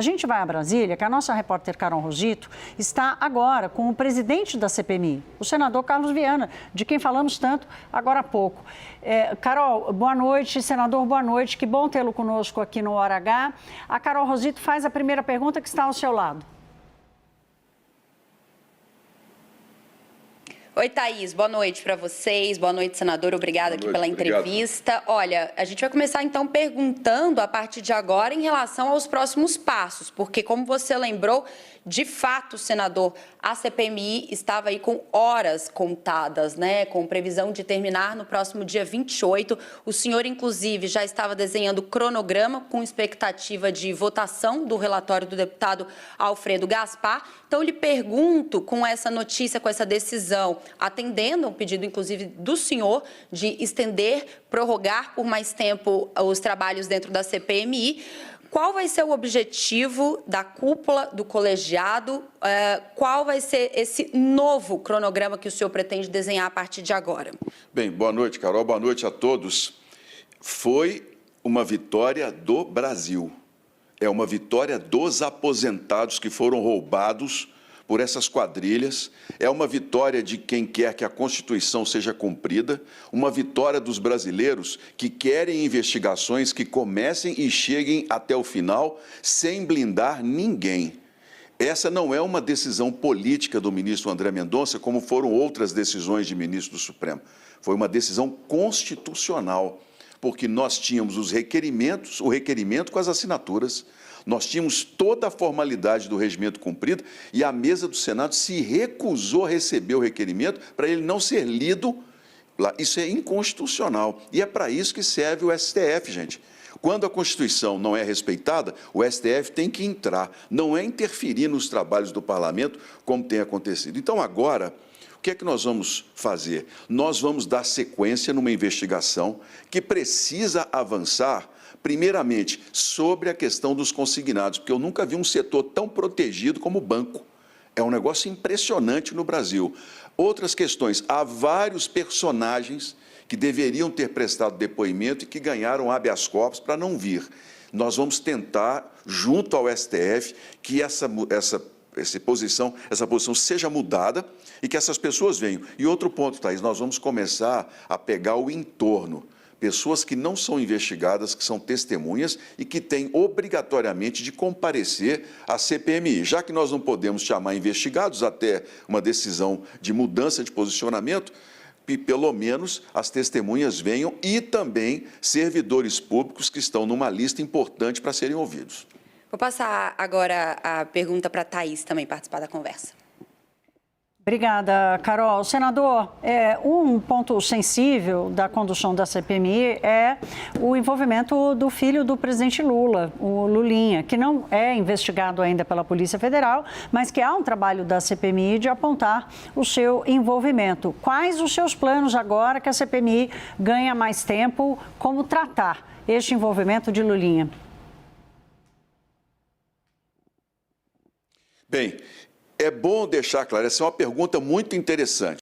A gente vai a Brasília, que a nossa repórter Carol Rosito está agora com o presidente da CPMI, o senador Carlos Viana, de quem falamos tanto agora há pouco. Carol, boa noite. Senador, boa noite. Que bom tê-lo conosco aqui no Hora H. A Carol Rosito faz a primeira pergunta que está ao seu lado. Oi, Thaís, boa noite para vocês, boa noite, senador, obrigada aqui pela entrevista. Olha, a gente vai começar então perguntando a partir de agora em relação aos próximos passos, porque como você lembrou, de fato, senador, a CPMI estava aí com horas contadas, né, com previsão de terminar no próximo dia 28. O senhor, inclusive, já estava desenhando cronograma com expectativa de votação do relatório do deputado Alfredo Gaspar. Então, eu lhe pergunto, com essa notícia, com essa decisão, atendendo a um pedido, inclusive, do senhor de estender, prorrogar por mais tempo os trabalhos dentro da CPMI, qual vai ser o objetivo da cúpula, do colegiado? Qual vai ser esse novo cronograma que o senhor pretende desenhar a partir de agora? Bem, boa noite, Carol. Boa noite a todos. Foi uma vitória do Brasil. É uma vitória dos aposentados que foram roubados por essas quadrilhas, é uma vitória de quem quer que a Constituição seja cumprida, uma vitória dos brasileiros que querem investigações que comecem e cheguem até o final sem blindar ninguém. Essa não é uma decisão política do ministro André Mendonça, como foram outras decisões de ministro do Supremo. Foi uma decisão constitucional, porque nós tínhamos os requerimentos, o requerimento com as assinaturas, nós tínhamos toda a formalidade do regimento cumprida e a mesa do Senado se recusou a receber o requerimento para ele não ser lido lá. Isso é inconstitucional e é para isso que serve o STF, gente. Quando a Constituição não é respeitada, o STF tem que entrar, não é interferir nos trabalhos do Parlamento, como tem acontecido. Então, agora, o que é que nós vamos fazer? Nós vamos dar sequência numa investigação que precisa avançar, primeiramente, sobre a questão dos consignados, porque eu nunca vi um setor tão protegido como o banco. É um negócio impressionante no Brasil. Outras questões, há vários personagens que deveriam ter prestado depoimento e que ganharam habeas corpus para não vir. Nós vamos tentar, junto ao STF, que essa posição seja mudada e que essas pessoas venham. E outro ponto, Thaís, nós vamos começar a pegar o entorno. Pessoas que não são investigadas, que são testemunhas e que têm obrigatoriamente de comparecer à CPMI. Já que nós não podemos chamar investigados até uma decisão de mudança de posicionamento, que pelo menos as testemunhas venham e também servidores públicos que estão numa lista importante para serem ouvidos. Vou passar agora a pergunta para a Thaís também participar da conversa. Obrigada, Carol. Senador, um ponto sensível da condução da CPMI é o envolvimento do filho do presidente Lula, o Lulinha, que não é investigado ainda pela Polícia Federal, mas que há um trabalho da CPMI de apontar o seu envolvimento. Quais os seus planos agora que a CPMI ganha mais tempo? Como tratar este envolvimento de Lulinha? Bem, é bom deixar claro, essa é uma pergunta muito interessante.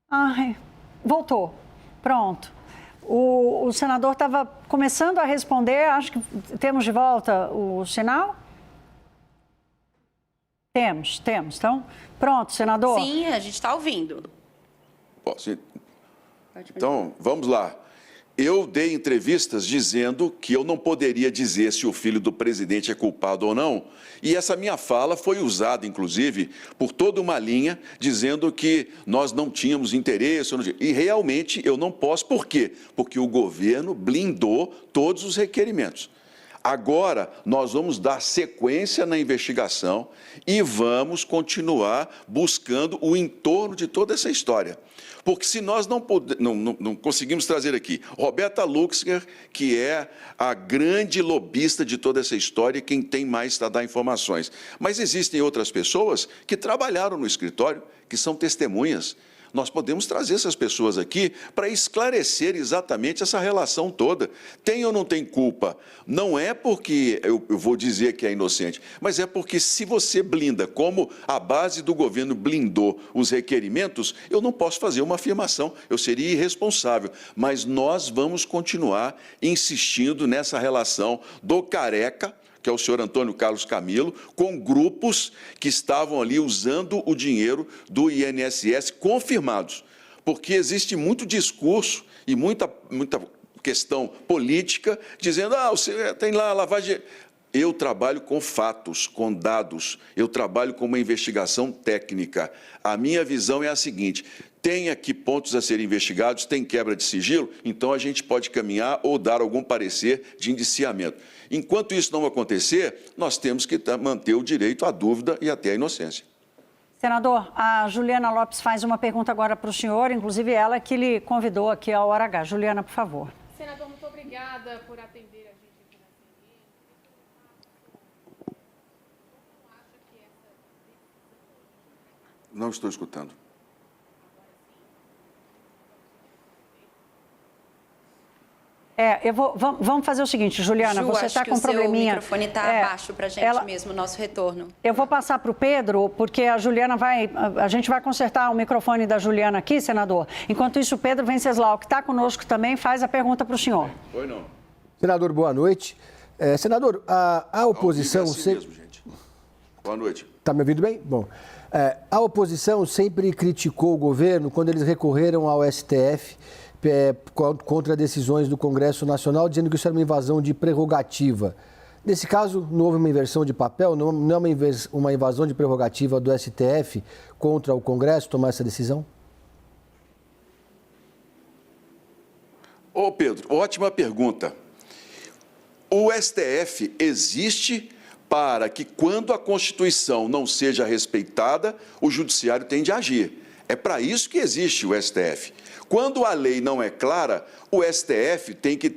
Ai, voltou. Pronto. O senador estava começando a responder, acho que temos de volta o sinal? Temos. Então, pronto, senador. Sim, a gente está ouvindo. Então, vamos lá. Eu dei entrevistas dizendo que eu não poderia dizer se o filho do presidente é culpado ou não, e essa minha fala foi usada, inclusive, por toda uma linha, dizendo que nós não tínhamos interesse, e realmente eu não posso. Por quê? Porque o governo blindou todos os requerimentos. Agora, nós vamos dar sequência na investigação e vamos continuar buscando o entorno de toda essa história. Porque se nós não conseguimos trazer aqui Roberta Luxger, que é a grande lobista de toda essa história, quem tem mais para dar informações. Mas existem outras pessoas que trabalharam no escritório, que são testemunhas. Nós podemos trazer essas pessoas aqui para esclarecer exatamente essa relação toda. Tem ou não tem culpa? Não é porque eu vou dizer que é inocente, mas é porque se você blinda, como a base do governo blindou os requerimentos, eu não posso fazer uma afirmação, eu seria irresponsável. Mas nós vamos continuar insistindo nessa relação do Careca, que é o senhor Antônio Carlos Camilo, com grupos que estavam ali usando o dinheiro do INSS confirmados. Porque existe muito discurso e muita questão política dizendo, você tem lá a lavagem. Eu trabalho com fatos, com dados, eu trabalho com uma investigação técnica. A minha visão é a seguinte, tem aqui pontos a serem investigados, tem quebra de sigilo, então a gente pode caminhar ou dar algum parecer de indiciamento. Enquanto isso não acontecer, nós temos que manter o direito à dúvida e até à inocência. Senador, a Juliana Lopes faz uma pergunta agora para o senhor, inclusive ela que lhe convidou aqui ao Hora H. Juliana, por favor. Senador, muito obrigada por atender a gente aqui na CNN. Não estou escutando. Vamos fazer o seguinte, Juliana, você está com um probleminha. O microfone está baixo para a gente mesmo, o nosso retorno. Eu vou passar para o Pedro, porque a gente vai consertar o microfone da Juliana aqui, senador. Enquanto isso, o Pedro Venceslau, que está conosco também, faz a pergunta para o senhor. Oi, não. Senador, boa noite. Senador, a oposição... Assim mesmo, gente. Boa noite. Está me ouvindo bem? Bom, a oposição sempre criticou o governo quando eles recorreram ao STF contra decisões do Congresso Nacional, dizendo que isso era uma invasão de prerrogativa. Nesse caso, não houve uma inversão de papel, não é uma invasão de prerrogativa do STF contra o Congresso tomar essa decisão? Ô, Pedro, ótima pergunta. O STF existe para que, quando a Constituição não seja respeitada, o Judiciário tem de agir. É para isso que existe o STF. Quando a lei não é clara, o STF tem que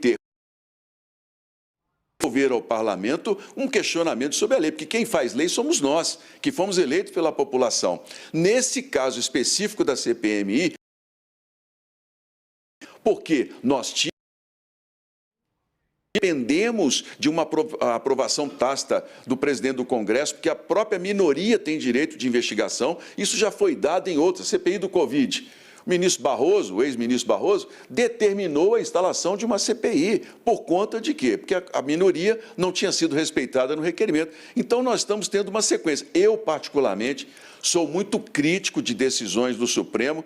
devolver ao parlamento um questionamento sobre a lei, porque quem faz lei somos nós, que fomos eleitos pela população. Nesse caso específico da CPMI, porque nós dependemos de uma aprovação tácita do presidente do Congresso, porque a própria minoria tem direito de investigação, isso já foi dado em outras, CPI do Covid. O ministro Barroso, o ex-ministro Barroso, determinou a instalação de uma CPI. Por conta de quê? Porque a minoria não tinha sido respeitada no requerimento. Então, nós estamos tendo uma sequência. Eu, particularmente, sou muito crítico de decisões do Supremo,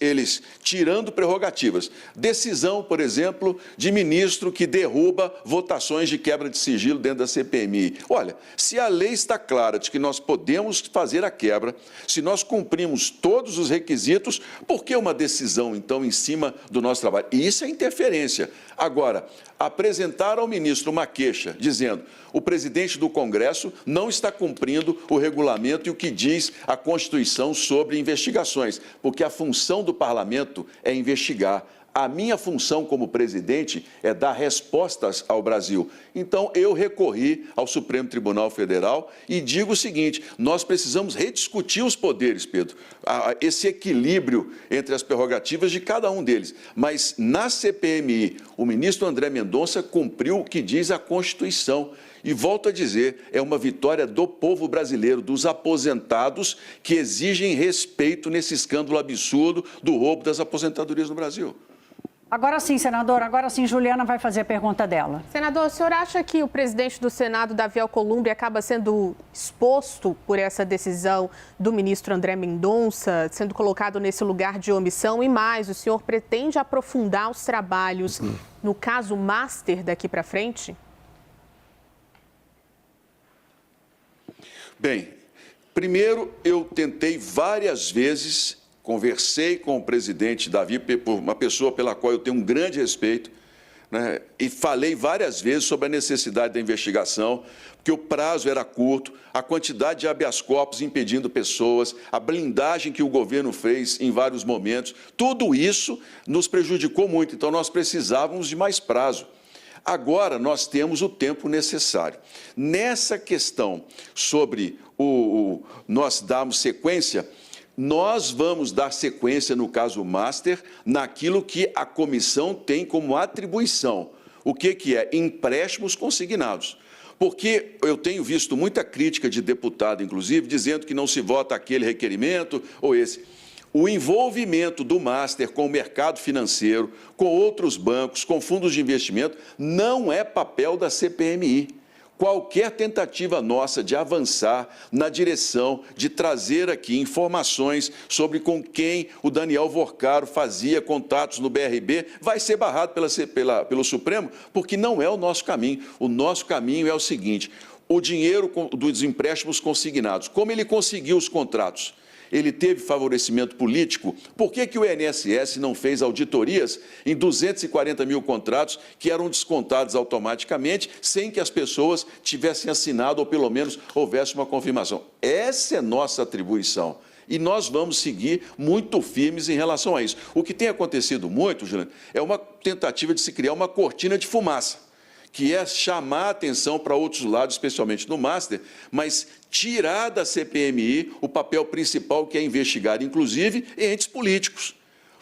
eles tirando prerrogativas. Decisão, por exemplo, de ministro que derruba votações de quebra de sigilo dentro da CPMI. Olha, se a lei está clara de que nós podemos fazer a quebra, se nós cumprimos todos os requisitos, por que uma decisão, então, em cima do nosso trabalho? E isso é interferência. Agora, apresentar ao ministro uma queixa dizendo o presidente do Congresso não está cumprindo o regulamento e o que diz a Constituição sobre investigações, porque a função do parlamento é investigar. A minha função como presidente é dar respostas ao Brasil. Então, eu recorri ao Supremo Tribunal Federal e digo o seguinte, nós precisamos rediscutir os poderes, Pedro, esse equilíbrio entre as prerrogativas de cada um deles. Mas, na CPMI, o ministro André Mendonça cumpriu o que diz a Constituição. E volto a dizer, é uma vitória do povo brasileiro, dos aposentados que exigem respeito nesse escândalo absurdo do roubo das aposentadorias no Brasil. Agora sim, senador, agora sim, Juliana vai fazer a pergunta dela. Senador, o senhor acha que o presidente do Senado, Davi Alcolumbre, acaba sendo exposto por essa decisão do ministro André Mendonça, sendo colocado nesse lugar de omissão? E mais, o senhor pretende aprofundar os trabalhos no caso Master daqui para frente? Bem, primeiro eu tentei várias vezes, conversei com o presidente Davi, uma pessoa pela qual eu tenho um grande respeito, né, e falei várias vezes sobre a necessidade da investigação, porque o prazo era curto, a quantidade de habeas corpus impedindo pessoas, a blindagem que o governo fez em vários momentos, tudo isso nos prejudicou muito, então nós precisávamos de mais prazo. Agora nós temos o tempo necessário. Nessa questão sobre nós darmos sequência, nós vamos dar sequência, no caso Master, naquilo que a comissão tem como atribuição. O que é? Empréstimos consignados. Porque eu tenho visto muita crítica de deputado, inclusive, dizendo que não se vota aquele requerimento ou esse. O envolvimento do Master com o mercado financeiro, com outros bancos, com fundos de investimento, não é papel da CPMI. Qualquer tentativa nossa de avançar na direção de trazer aqui informações sobre com quem o Daniel Vorcaro fazia contatos no BRB vai ser barrado pelo Supremo, porque não é o nosso caminho. O nosso caminho é o seguinte: o dinheiro dos empréstimos consignados, como ele conseguiu os contratos? Ele teve favorecimento político. Por que o INSS não fez auditorias em 240 mil contratos que eram descontados automaticamente, sem que as pessoas tivessem assinado ou pelo menos houvesse uma confirmação? Essa é nossa atribuição. E nós vamos seguir muito firmes em relação a isso. O que tem acontecido muito, Juliana, é uma tentativa de se criar uma cortina de fumaça, que é chamar a atenção para outros lados, especialmente no Master, mas tirar da CPMI o papel principal, que é investigar, inclusive, entes políticos.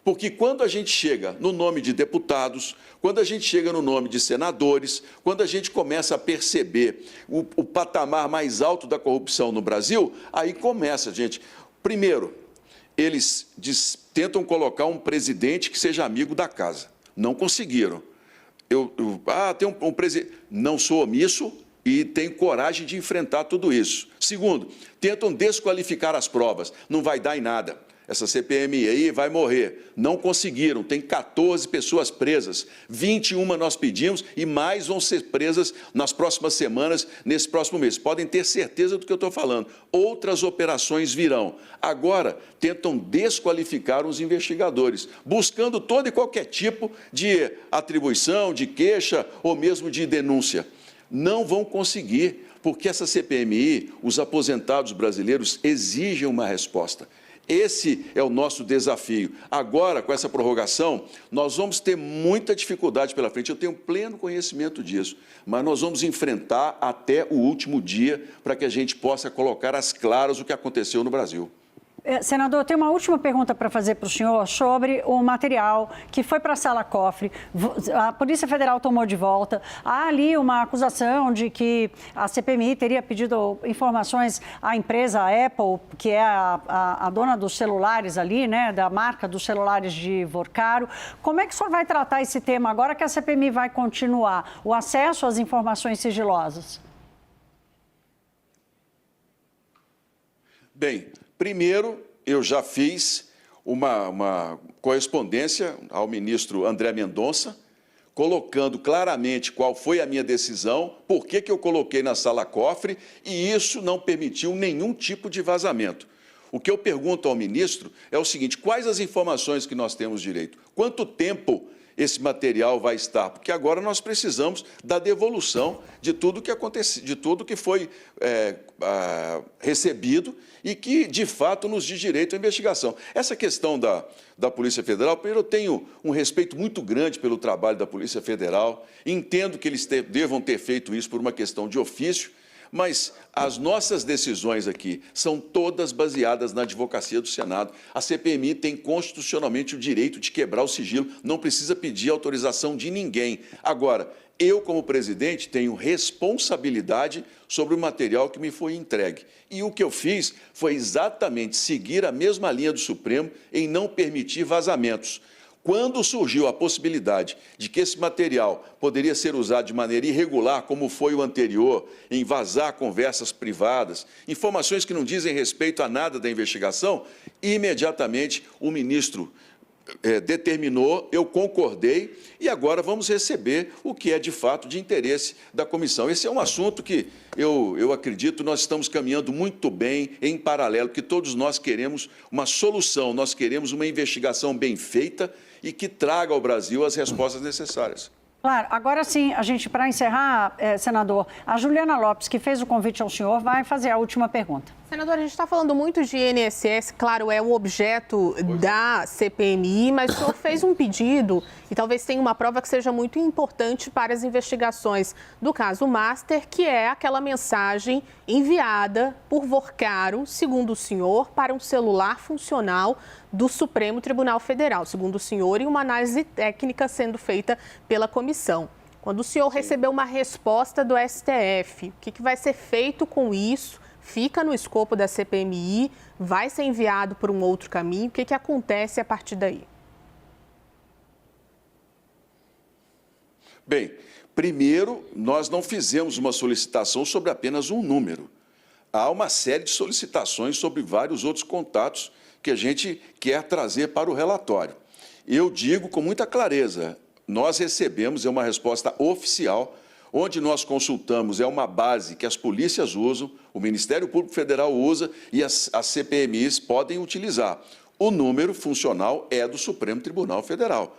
Porque quando a gente chega no nome de deputados, quando a gente chega no nome de senadores, quando a gente começa a perceber o patamar mais alto da corrupção no Brasil, aí começa, gente. Primeiro, eles tentam colocar um presidente que seja amigo da casa. Não conseguiram. Tem um presidente. Não sou omisso e tenho coragem de enfrentar tudo isso. Segundo, tentam desqualificar as provas. Não vai dar em nada. Essa CPMI aí vai morrer. Não conseguiram. Tem 14 pessoas presas. 21 nós pedimos e mais vão ser presas nas próximas semanas, nesse próximo mês. Podem ter certeza do que eu estou falando. Outras operações virão. Agora, tentam desqualificar os investigadores, buscando todo e qualquer tipo de atribuição, de queixa ou mesmo de denúncia. Não vão conseguir, porque essa CPMI, os aposentados brasileiros exigem uma resposta. Esse é o nosso desafio. Agora, com essa prorrogação, nós vamos ter muita dificuldade pela frente. Eu tenho pleno conhecimento disso, mas nós vamos enfrentar até o último dia para que a gente possa colocar às claras o que aconteceu no Brasil. Senador, eu tenho uma última pergunta para fazer para o senhor sobre o material que foi para a sala cofre. A Polícia Federal tomou de volta. Há ali uma acusação de que a CPMI teria pedido informações à empresa Apple, que é a dona dos celulares ali, né, da marca dos celulares de Vorcaro. Como é que o senhor vai tratar esse tema agora que a CPMI vai continuar? O acesso às informações sigilosas? Bem, primeiro, eu já fiz uma correspondência ao ministro André Mendonça, colocando claramente qual foi a minha decisão, por que eu coloquei na sala cofre, e isso não permitiu nenhum tipo de vazamento. O que eu pergunto ao ministro é o seguinte: quais as informações que nós temos direito? Quanto tempo esse material vai estar? Porque agora nós precisamos da devolução de tudo que aconteceu, de tudo que foi recebido e que, de fato, nos diz direito à investigação. Essa questão da Polícia Federal, primeiro, eu tenho um respeito muito grande pelo trabalho da Polícia Federal, entendo que eles devam ter feito isso por uma questão de ofício, mas as nossas decisões aqui são todas baseadas na advocacia do Senado. A CPMI tem constitucionalmente o direito de quebrar o sigilo, não precisa pedir autorização de ninguém. Agora, eu, como presidente, tenho responsabilidade sobre o material que me foi entregue. E o que eu fiz foi exatamente seguir a mesma linha do Supremo em não permitir vazamentos. Quando surgiu a possibilidade de que esse material poderia ser usado de maneira irregular, como foi o anterior, em vazar conversas privadas, informações que não dizem respeito a nada da investigação, imediatamente o ministro determinou, eu concordei, e agora vamos receber o que é de fato de interesse da comissão. Esse é um assunto que eu acredito nós estamos caminhando muito bem em paralelo, porque todos nós queremos uma solução, nós queremos uma investigação bem feita e que traga ao Brasil as respostas necessárias. Claro, agora sim, a gente, para encerrar, senador, a Juliana Lopes, que fez o convite ao senhor, vai fazer a última pergunta. Senador, a gente está falando muito de INSS, claro, é o objeto da CPMI, mas o senhor fez um pedido e talvez tenha uma prova que seja muito importante para as investigações do caso Master, que é aquela mensagem enviada por Vorcaro, segundo o senhor, para um celular funcional do Supremo Tribunal Federal, segundo o senhor, e uma análise técnica sendo feita pela comissão. Quando o senhor recebeu uma resposta do STF, o que vai ser feito com isso? Fica no escopo da CPMI, vai ser enviado por um outro caminho? O que acontece a partir daí? Bem, primeiro, nós não fizemos uma solicitação sobre apenas um número. Há uma série de solicitações sobre vários outros contatos que a gente quer trazer para o relatório. Eu digo com muita clareza, nós recebemos uma resposta oficial, onde nós consultamos, é uma base que as polícias usam, o Ministério Público Federal usa e as CPMIs podem utilizar. O número funcional é do Supremo Tribunal Federal.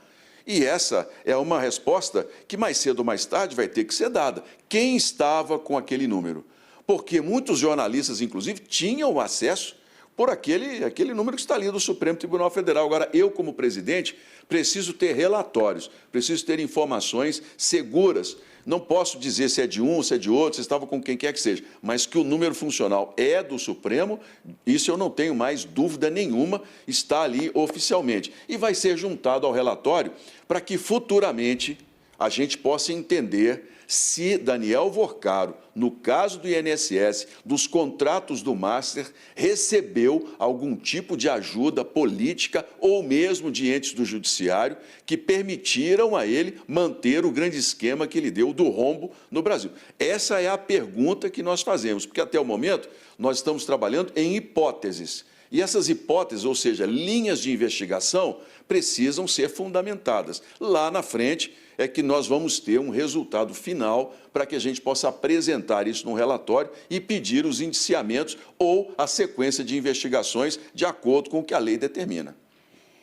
E essa é uma resposta que mais cedo ou mais tarde vai ter que ser dada. Quem estava com aquele número? Porque muitos jornalistas, inclusive, tinham acesso por aquele número que está ali do Supremo Tribunal Federal. Agora, eu, como presidente, preciso ter relatórios, preciso ter informações seguras. Não posso dizer se é de um, se é de outro, se estava com quem quer que seja, mas que o número funcional é do Supremo, isso eu não tenho mais dúvida nenhuma, está ali oficialmente. E vai ser juntado ao relatório para que futuramente a gente possa entender se Daniel Vorcaro, no caso do INSS, dos contratos do Master, recebeu algum tipo de ajuda política ou mesmo de entes do judiciário que permitiram a ele manter o grande esquema que ele deu do rombo no Brasil. Essa é a pergunta que nós fazemos, porque até o momento nós estamos trabalhando em hipóteses. E essas hipóteses, ou seja, linhas de investigação, precisam ser fundamentadas. Lá na frente é que nós vamos ter um resultado final para que a gente possa apresentar isso no relatório e pedir os indiciamentos ou a sequência de investigações de acordo com o que a lei determina.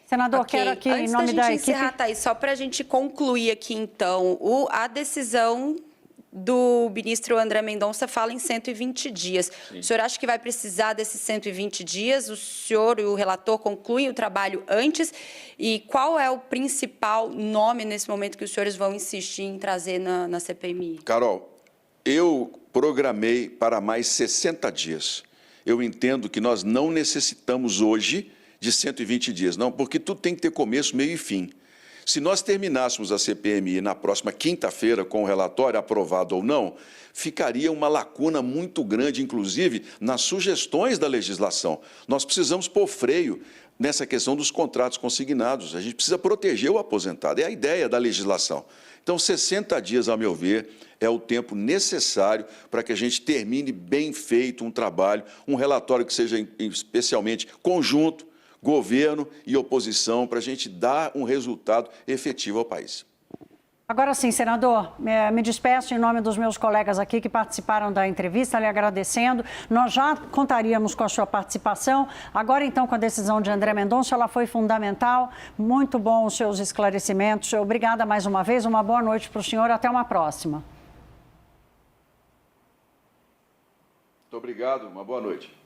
Senador, quero aqui, em nome da equipe... Encerrar, Thaís, só para a gente concluir aqui, então, a decisão do ministro André Mendonça fala em 120 dias. Sim. O senhor acha que vai precisar desses 120 dias? O senhor e o relator concluem o trabalho antes? E qual é o principal nome, nesse momento, que os senhores vão insistir em trazer na CPMI? Carol, eu programei para mais 60 dias. Eu entendo que nós não necessitamos hoje de 120 dias, não, porque tudo tem que ter começo, meio e fim. Se nós terminássemos a CPMI na próxima quinta-feira com o relatório aprovado ou não, ficaria uma lacuna muito grande, inclusive, nas sugestões da legislação. Nós precisamos pôr freio nessa questão dos contratos consignados. A gente precisa proteger o aposentado. É a ideia da legislação. Então, 60 dias, a meu ver, é o tempo necessário para que a gente termine bem feito um trabalho, um relatório que seja especialmente conjunto, governo e oposição, para a gente dar um resultado efetivo ao país. Agora sim, senador, me despeço em nome dos meus colegas aqui que participaram da entrevista, lhe agradecendo. Nós já contaríamos com a sua participação. Agora, então, com a decisão de André Mendonça, ela foi fundamental. Muito bom os seus esclarecimentos. Obrigada mais uma vez. Uma boa noite para o senhor. Até uma próxima. Muito obrigado. Uma boa noite.